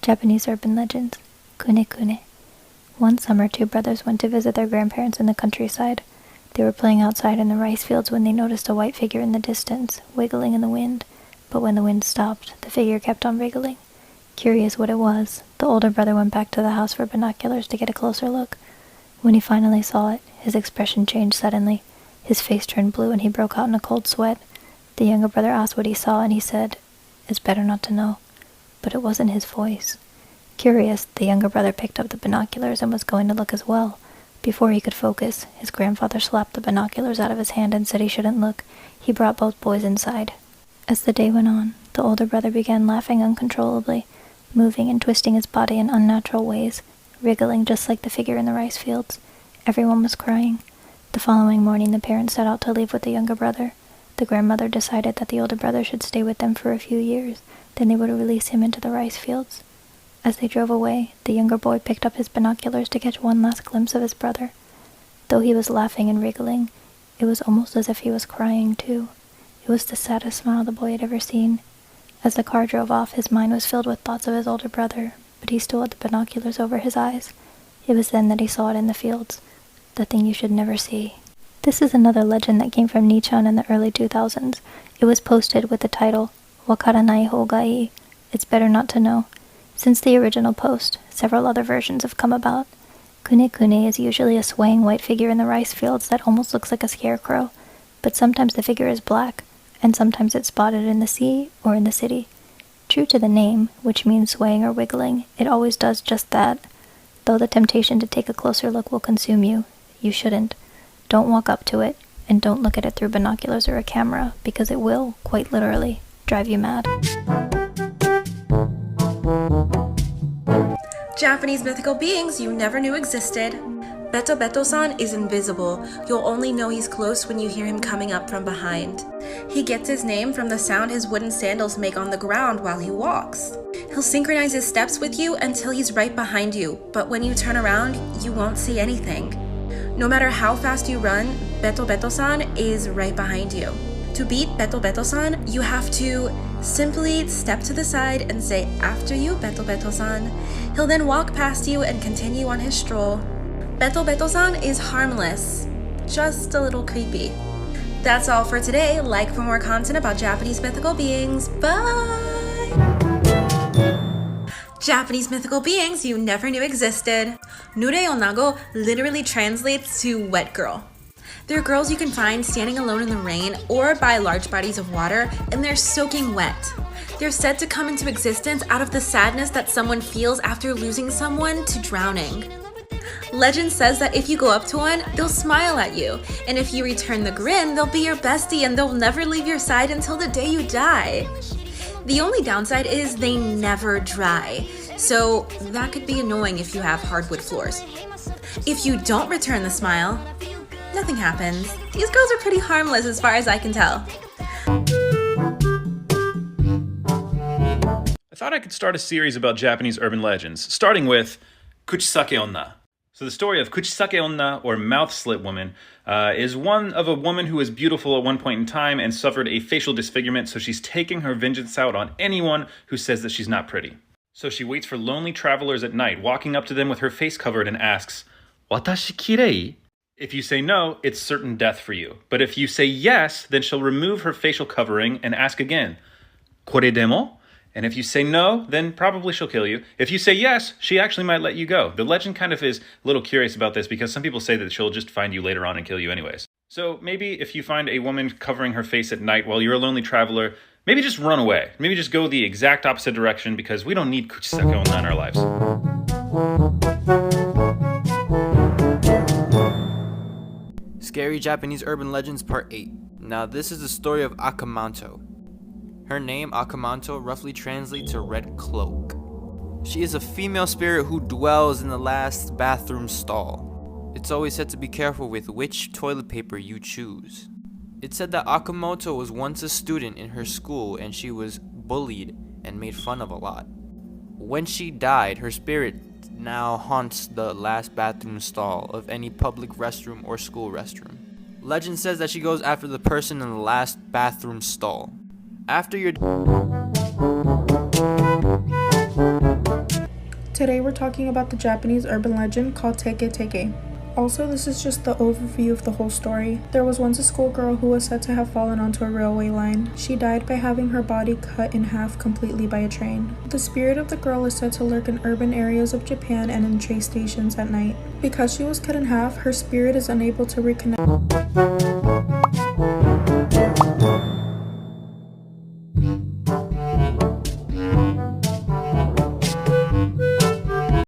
Japanese urban legends. Kuni Kuni. One summer, two brothers went to visit their grandparents in the countryside. They were playing outside in the rice fields when they noticed a white figure in the distance, wiggling in the wind. But when the wind stopped, the figure kept on wriggling. Curious what it was, the older brother went back to the house for binoculars to get a closer look. When he finally saw it, his expression changed suddenly. His face turned blue and he broke out in a cold sweat. The younger brother asked what he saw and he said, "It's better not to know." But it wasn't his voice. Curious, the younger brother picked up the binoculars and was going to look as well. Before he could focus, his grandfather slapped the binoculars out of his hand and said he shouldn't look. He brought both boys inside. As the day went on, the older brother began laughing uncontrollably, moving and twisting his body in unnatural ways, wriggling just like the figure in the rice fields. Everyone was crying. The following morning, the parents set out to leave with the younger brother. The grandmother decided that the older brother should stay with them for a few years, then they would release him into the rice fields. As they drove away, the younger boy picked up his binoculars to catch one last glimpse of his brother. Though he was laughing and wriggling, it was almost as if he was crying too. It was the saddest smile the boy had ever seen. As the car drove off, his mind was filled with thoughts of his older brother, but he still had the binoculars over his eyes. It was then that he saw it in the fields, the thing you should never see. This is another legend that came from Nichan in the early 2000s. It was posted with the title, "Wakaranai Houga ii," It's Better Not to Know. Since the original post, several other versions have come about. Kuni Kuni is usually a swaying white figure in the rice fields that almost looks like a scarecrow, but sometimes the figure is black, and sometimes it's spotted in the sea or in the city. True to the name, which means swaying or wiggling, it always does just that. Though the temptation to take a closer look will consume you, you shouldn't. Don't walk up to it, and don't look at it through binoculars or a camera, because it will, quite literally, drive you mad. Japanese mythical beings you never knew existed. Betobeto-san is invisible. You'll only know he's close when you hear him coming up from behind. He gets his name from the sound his wooden sandals make on the ground while he walks. He'll synchronize his steps with you until he's right behind you, but when you turn around, you won't see anything. No matter how fast you run, Betobeto-san is right behind you. To beat Betobeto-san, you have to simply step to the side and say, "After you, Betobeto-san." He'll then walk past you and continue on his stroll. Betobeto-san is harmless, just a little creepy. That's all for today. Like for more content about Japanese mythical beings. Bye! Japanese mythical beings you never knew existed. Nure-onago literally translates to wet girl. They're girls you can find standing alone in the rain or by large bodies of water, and they're soaking wet. They're said to come into existence out of the sadness that someone feels after losing someone to drowning. Legend says that if you go up to one, they'll smile at you, and if you return the grin, they'll be your bestie and they'll never leave your side until the day you die. The only downside is they never dry, so that could be annoying if you have hardwood floors. If you don't return the smile, nothing happens. These girls are pretty harmless as far as I can tell. I thought I could start a series about Japanese urban legends, starting with Kuchisake-onna. So the story of Kuchisake-onna, or mouth-slit woman, is one of a woman who was beautiful at one point in time and suffered a facial disfigurement, so she's taking her vengeance out on anyone who says that she's not pretty. So she waits for lonely travelers at night, walking up to them with her face covered and asks, "Watashi kirei?" If you say no, it's certain death for you. But if you say yes, then she'll remove her facial covering and ask again, "Kore demo?" And if you say no, then probably she'll kill you. If you say yes, she actually might let you go. The legend kind of is a little curious about this because some people say that she'll just find you later on and kill you anyways. So maybe if you find a woman covering her face at night while you're a lonely traveler, maybe just run away. Maybe just go the exact opposite direction because we don't need Kuchisake-onna in our lives. Scary Japanese Urban Legends Part 8. Now this is the story of Manto. Her name, Manto, roughly translates to red cloak. She is a female spirit who dwells in the last bathroom stall. It's always said to be careful with which toilet paper you choose. It's said that Manto was once a student in her school and she was bullied and made fun of a lot. When she died, her spirit now haunts the last bathroom stall of any public restroom or school restroom. Legend says that she goes after the person in the last bathroom stall. After your Today we're talking about the Japanese urban legend called Teke Teke. Also, this is just the overview of the whole story. There was once a schoolgirl who was said to have fallen onto a railway line. She died by having her body cut in half completely by a train. The spirit of the girl is said to lurk in urban areas of Japan and in train stations at night. Because she was cut in half, her spirit is unable to reconnect.